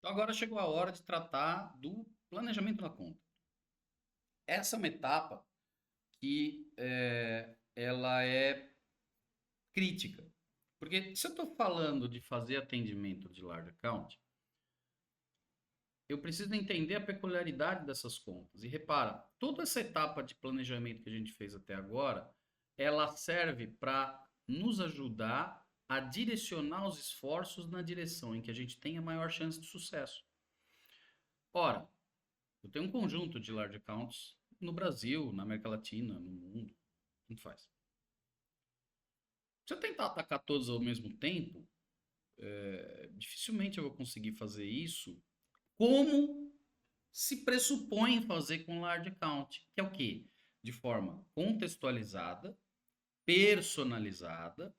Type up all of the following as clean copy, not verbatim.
Então agora chegou a hora de tratar do planejamento da conta. Essa é uma etapa que ela é crítica. Porque se eu estou falando de fazer atendimento de large account, eu preciso entender a peculiaridade dessas contas. E repara, toda essa etapa de planejamento que a gente fez até agora, ela serve para nos ajudar a direcionar os esforços na direção em que a gente tem a maior chance de sucesso. Ora, eu tenho um conjunto de large accounts no Brasil, na América Latina, no mundo, tanto faz. Se eu tentar atacar todos ao mesmo tempo, dificilmente eu vou conseguir fazer isso como se pressupõe fazer com large account, que é o quê? De forma contextualizada, personalizada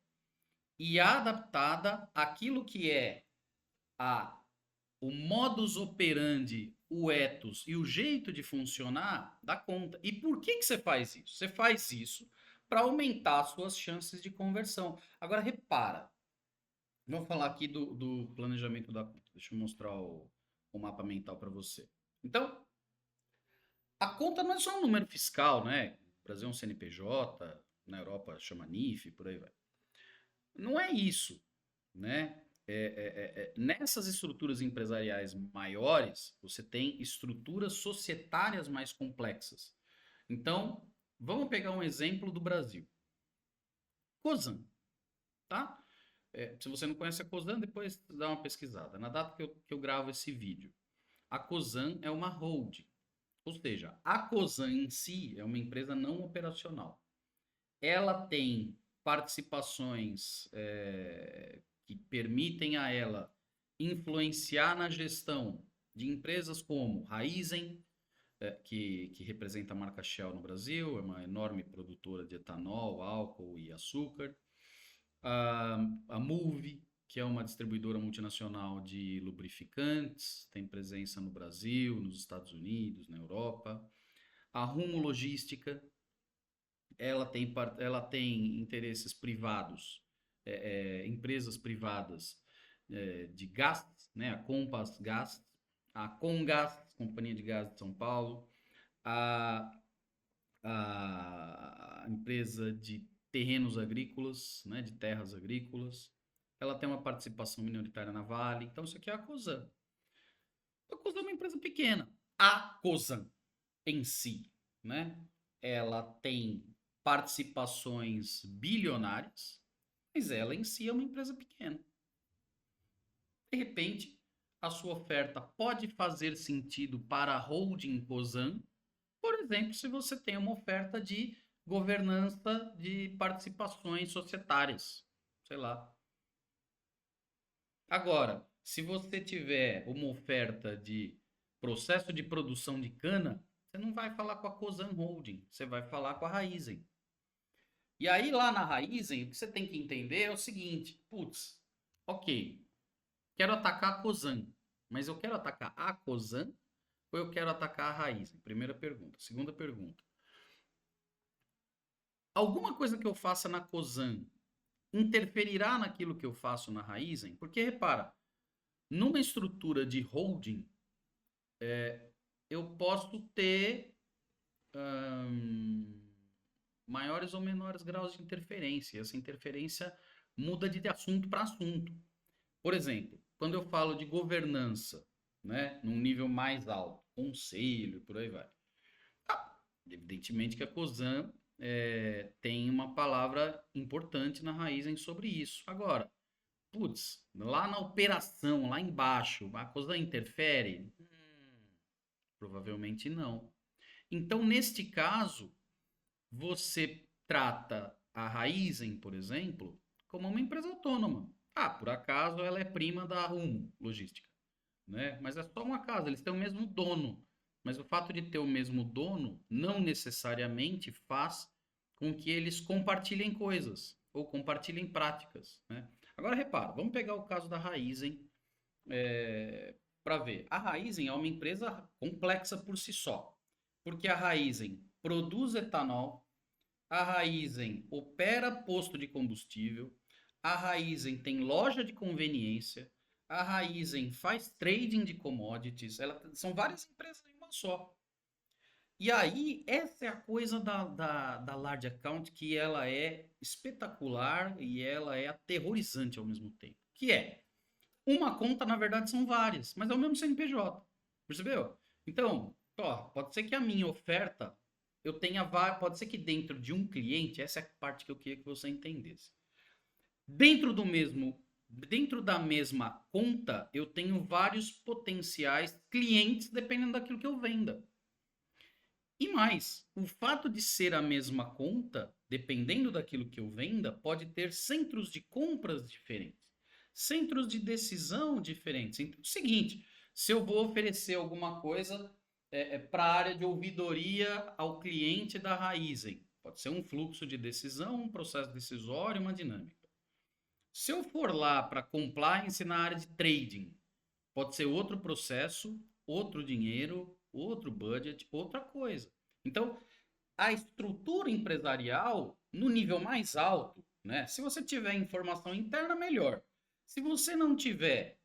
e adaptada àquilo que é a, o modus operandi, o ethos e o jeito de funcionar da conta. E por que você faz isso? Você faz isso para aumentar as suas chances de conversão. Agora, repara, vamos falar aqui do planejamento da conta. Deixa eu mostrar o mapa mental para você. Então, a conta não é só um número fiscal, né? O Brasil é um CNPJ, na Europa chama NIF, por aí vai. Não é isso, né? Nessas estruturas empresariais maiores, você tem estruturas societárias mais complexas. Então, vamos pegar um exemplo do Brasil. Cosan, tá? Se você não conhece a Cosan, depois dá uma pesquisada. Na data que eu gravo esse vídeo. A Cosan é uma holding. Ou seja, a Cosan em si é uma empresa não operacional. Ela tem participações que permitem a ela influenciar na gestão de empresas como Raízen, que representa a marca Shell no Brasil, é uma enorme produtora de etanol, álcool e açúcar. A Moove, que é uma distribuidora multinacional de lubrificantes, tem presença no Brasil, nos Estados Unidos, na Europa. A Rumo Logística, ela tem interesses privados, empresas privadas de gás, né? A Compass Gás, a Comgás, Companhia de Gás de São Paulo, a, a empresa de terrenos agrícolas, né? De terras agrícolas. Ela tem uma participação minoritária na Vale. Então, isso aqui é a Cosan. A Cosan é uma empresa pequena. A Cosan em si, né? Ela tem participações bilionárias, mas ela em si é uma empresa pequena. De repente, a sua oferta pode fazer sentido para a holding Cosan, por exemplo, se você tem uma oferta de governança de participações societárias, sei lá. Agora, se você tiver uma oferta de processo de produção de cana, você não vai falar com a Cosan Holding, você vai falar com a Raízen. E aí lá na Raízen, o que você tem que entender é o seguinte, putz, ok, quero atacar a Cosan, mas eu quero atacar a Cosan ou eu quero atacar a Raízen? Primeira pergunta. Segunda pergunta, alguma coisa que eu faça na Cosan interferirá naquilo que eu faço na Raízen? Porque repara, numa estrutura de holding, eu posso ter hum, maiores ou menores graus de interferência. Essa interferência muda de assunto para assunto. Por exemplo, quando eu falo de governança, né, num nível mais alto, conselho, por aí vai. Evidentemente que a COSAN tem uma palavra importante na Raizen sobre isso. Agora, putz, lá na operação, lá embaixo, a COSAN interfere? Provavelmente não. Então, neste caso, você trata a Raizen, por exemplo, como uma empresa autônoma. Ah, por acaso ela é prima da Rumo Logística, né? Mas é só um acaso, eles têm o mesmo dono. Mas o fato de ter o mesmo dono não necessariamente faz com que eles compartilhem coisas ou compartilhem práticas, né? Agora repara, vamos pegar o caso da Raizen para ver. A Raizen é uma empresa complexa por si só, porque a Raizen produz etanol, a Raizen opera posto de combustível, a Raizen tem loja de conveniência, A Raizen faz trading de commodities, são várias empresas em uma só. E aí, essa é a coisa da Large Account, que ela é espetacular e ela é aterrorizante ao mesmo tempo. Que é, uma conta, na verdade, são várias, mas é o mesmo CNPJ. Percebeu? Então, ó, pode ser que a minha oferta, eu tenha pode ser que dentro de um cliente, essa é a parte que eu queria que você entendesse. Dentro do mesmo, dentro da mesma conta, eu tenho vários potenciais clientes dependendo daquilo que eu venda. E mais, o fato de ser a mesma conta, dependendo daquilo que eu venda, pode ter centros de compras diferentes, centros de decisão diferentes. Então, é o seguinte, se eu vou oferecer alguma coisa para a área de ouvidoria ao cliente da Raizen, pode ser um fluxo de decisão, um processo decisório, uma dinâmica. Se eu for lá para compliance na área de trading, pode ser outro processo, outro dinheiro, outro budget, outra coisa. Então, a estrutura empresarial no nível mais alto, né? Se você tiver informação interna, melhor. Se você não tiver,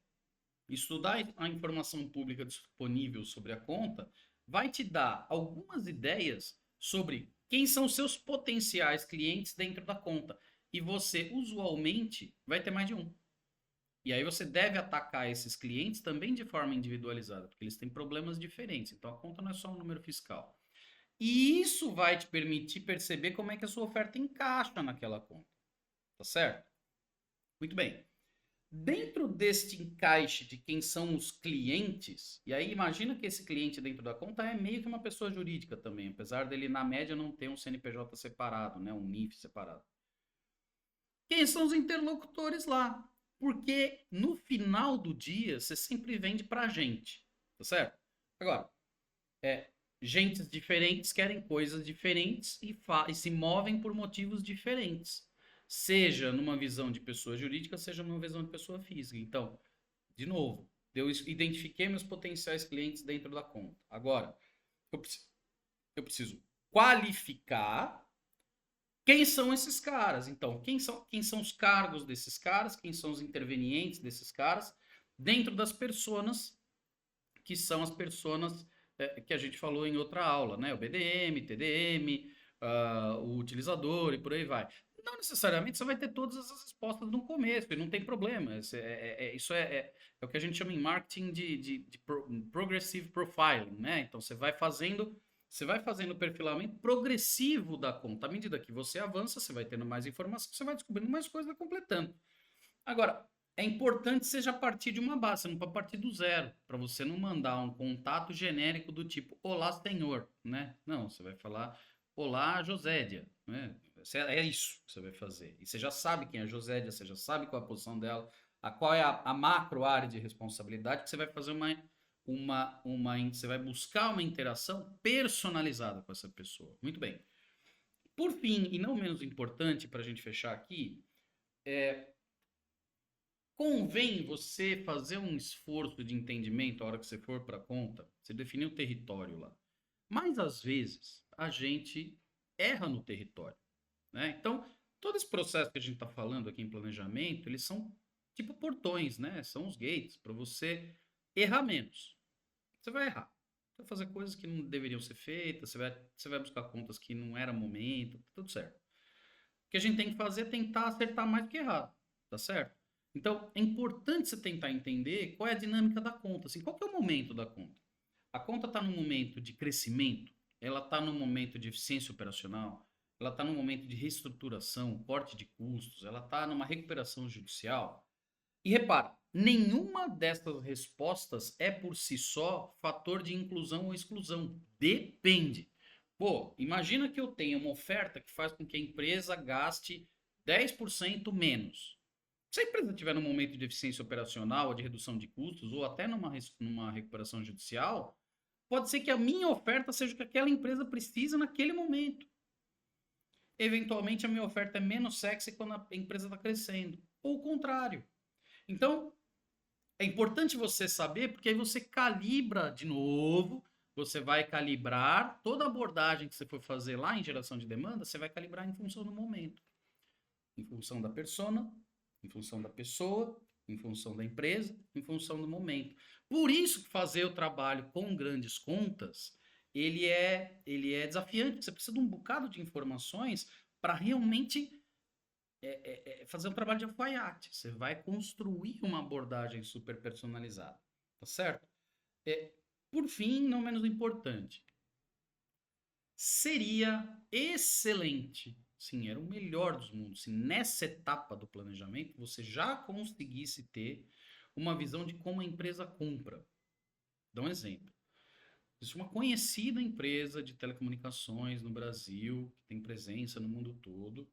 estudar a informação pública disponível sobre a conta vai te dar algumas ideias sobre quem são os seus potenciais clientes dentro da conta. E você, usualmente, vai ter mais de um. E aí você deve atacar esses clientes também de forma individualizada, porque eles têm problemas diferentes. Então a conta não é só um número fiscal. E isso vai te permitir perceber como é que a sua oferta encaixa naquela conta. Tá certo? Muito bem. Dentro deste encaixe de quem são os clientes, e aí imagina que esse cliente dentro da conta é meio que uma pessoa jurídica também, apesar dele na média não ter um CNPJ separado, né, um NIF separado. Quem são os interlocutores lá? Porque no final do dia você sempre vende pra gente, tá certo? Agora, gentes diferentes querem coisas diferentes e se movem por motivos diferentes. Seja numa visão de pessoa jurídica, seja numa visão de pessoa física. Então, de novo, eu identifiquei meus potenciais clientes dentro da conta. Agora, eu preciso qualificar quem são esses caras. Então, quem são os cargos desses caras, quem são os intervenientes desses caras, dentro das personas, que são as personas que a gente falou em outra aula, né? O BDM, TDM, o utilizador e por aí vai. Não necessariamente você vai ter todas essas respostas no começo, e não tem problema. Isso é o que a gente chama em marketing de progressive profiling, né? Então você vai fazendo o perfilamento progressivo da conta. À medida que você avança, você vai tendo mais informação, você vai descobrindo mais coisas, vai completando. Agora, é importante que seja a partir de uma base, não para partir do zero, para você não mandar um contato genérico do tipo Olá, senhor, né? Não, você vai falar Olá, Josédia, né? É isso que você vai fazer. E você já sabe quem é a Josédia, você já sabe qual é a posição dela, qual é a macro área de responsabilidade, que você vai fazer você vai buscar uma interação personalizada com essa pessoa. Muito bem. Por fim, e não menos importante para a gente fechar aqui, convém você fazer um esforço de entendimento a hora que você for para a conta, você definir o território lá. Mas às vezes a gente erra no território, né? Então, todo esse processo que a gente está falando aqui em planejamento, eles são tipo portões, né? São os gates para você errar menos. Você vai errar. Você vai fazer coisas que não deveriam ser feitas, você vai buscar contas que não era momento, tá tudo certo. O que a gente tem que fazer é tentar acertar mais do que errar, tá certo? Então, é importante você tentar entender qual é a dinâmica da conta, assim, qual que é o momento da conta. A conta está num momento de crescimento, ela está num momento de eficiência operacional, ela está num momento de reestruturação, corte de custos, ela está numa recuperação judicial. E repara, nenhuma dessas respostas é por si só fator de inclusão ou exclusão. Depende. Pô, imagina que eu tenha uma oferta que faz com que a empresa gaste 10% menos. Se a empresa estiver num momento de eficiência operacional, ou de redução de custos, ou até numa recuperação judicial, pode ser que a minha oferta seja o que aquela empresa precisa naquele momento. Eventualmente, a minha oferta é menos sexy quando a empresa está crescendo. Ou o contrário. Então, é importante você saber, porque aí você calibra de novo, você vai calibrar toda a abordagem que você for fazer lá em geração de demanda, você vai calibrar em função do momento, em função da persona, em função da pessoa em função da empresa, em função do momento. Por isso que fazer o trabalho com grandes contas, ele é desafiante. Você precisa de um bocado de informações para realmente fazer um trabalho de alfaiate. Você vai construir uma abordagem super personalizada, tá certo? É, por fim, não menos importante, seria excelente, sim, era o melhor dos mundos, se nessa etapa do planejamento você já conseguisse ter uma visão de como a empresa compra. Dá um exemplo. Existe uma conhecida empresa de telecomunicações no Brasil, que tem presença no mundo todo,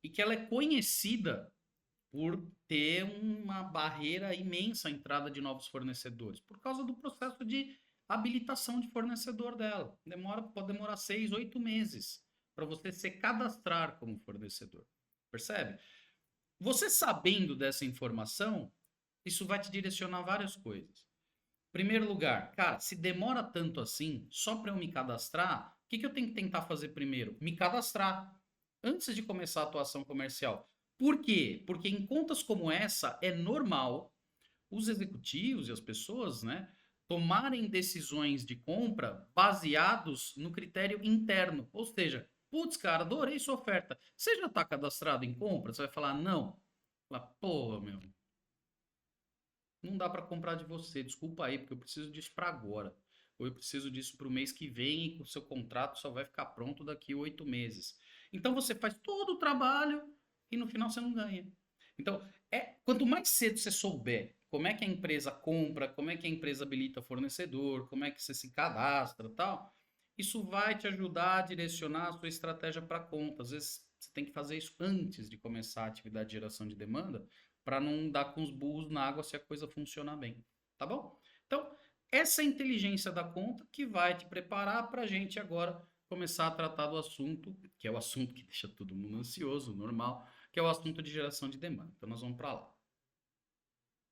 e que ela é conhecida por ter uma barreira imensa à entrada de novos fornecedores, por causa do processo de habilitação de fornecedor dela. Pode demorar 6, 8 meses para você se cadastrar como fornecedor. Percebe? Você sabendo dessa informação, isso vai te direcionar a várias coisas. Primeiro lugar, cara, se demora tanto assim, só para eu me cadastrar, o que, que eu tenho que tentar fazer primeiro? Me cadastrar antes de começar a atuação comercial. Por quê? Porque em contas como essa é normal os executivos e as pessoas, né, tomarem decisões de compra baseados no critério interno. Ou seja, putz, cara, adorei sua oferta. Você já está cadastrado em compra? Você vai falar não. Fala, pô, meu, não dá para comprar de você. Desculpa aí, porque eu preciso disso para agora. Ou eu preciso disso para o mês que vem e o seu contrato só vai ficar pronto daqui a 8 meses. Então você faz todo o trabalho e no final você não ganha. Então, quanto mais cedo você souber como é que a empresa compra, como é que a empresa habilita fornecedor, como é que você se cadastra e tal, isso vai te ajudar a direcionar a sua estratégia para conta. Às vezes você tem que fazer isso antes de começar a atividade de geração de demanda, para não dar com os burros na água se a coisa funcionar bem, tá bom? Então, essa é a inteligência da conta que vai te preparar para a gente agora começar a tratar do assunto, que é o assunto que deixa todo mundo ansioso, normal, que é o assunto de geração de demanda. Então, nós vamos para lá.